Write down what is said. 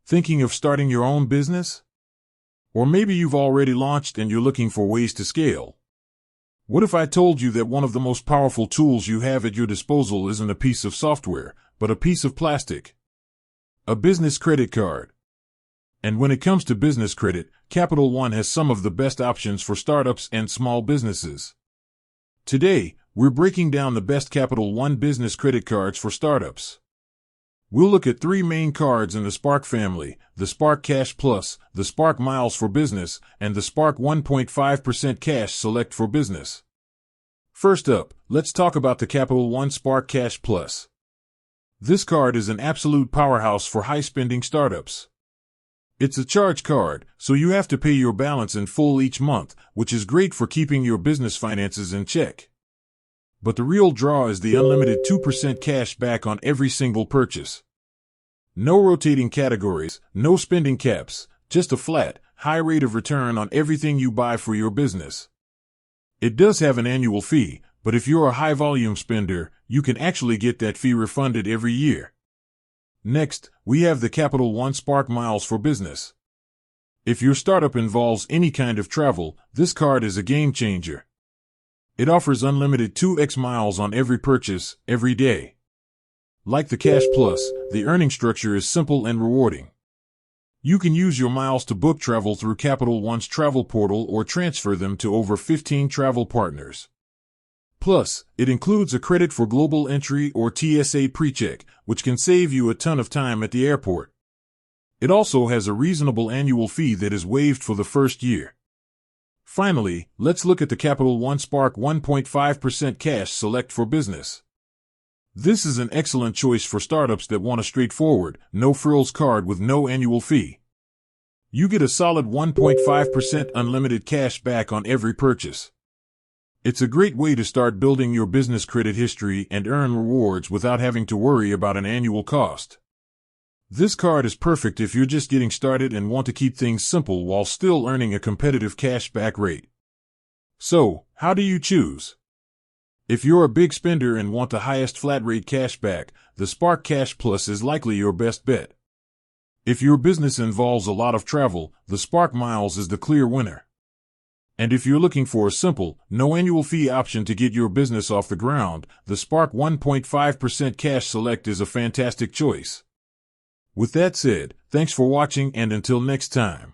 Thinking of starting your own business? Or maybe you've already launched and you're looking for ways to scale. What if I told you that one of the most powerful tools you have at your disposal isn't a piece of software, but a piece of plastic? A business credit card. And when it comes to business credit, Capital One has some of the best options for startups and small businesses. Today, we're breaking down the best Capital One business credit cards for startups. We'll look at three main cards in the Spark family: the Spark Cash Plus, the Spark Miles for Business, and the Spark 1.5% Cash Select for Business. First up, let's talk about the Capital One Spark Cash Plus. This card is an absolute powerhouse for high-spending startups. It's a charge card, so you have to pay your balance in full each month, which is great for keeping your business finances in check. But the real draw is the unlimited 2% cash back on every single purchase. No rotating categories, no spending caps, just a flat, high rate of return on everything you buy for your business. It does have an annual fee, but if you're a high-volume spender, you can actually get that fee refunded every year. Next, we have the Capital One Spark Miles for Business. If your startup involves any kind of travel, this card is a game changer. It offers unlimited 2x miles on every purchase, every day. Like the Cash Plus, the earning structure is simple and rewarding. You can use your miles to book travel through Capital One's travel portal or transfer them to over 15 travel partners. Plus, it includes a credit for global entry or TSA PreCheck, which can save you a ton of time at the airport. It also has a reasonable annual fee that is waived for the first year. Finally, let's look at the Capital One Spark 1.5% Cash Select for Business. This is an excellent choice for startups that want a straightforward, no-frills card with no annual fee. You get a solid 1.5% unlimited cash back on every purchase. It's a great way to start building your business credit history and earn rewards without having to worry about an annual cost. This card is perfect if you're just getting started and want to keep things simple while still earning a competitive cash back rate. So, how do you choose? If you're a big spender and want the highest flat rate cash back, the Spark Cash Plus is likely your best bet. If your business involves a lot of travel, the Spark Miles is the clear winner. And if you're looking for a simple, no annual fee option to get your business off the ground, the Spark 1.5% Cash Select is a fantastic choice. With that said, thanks for watching, and until next time.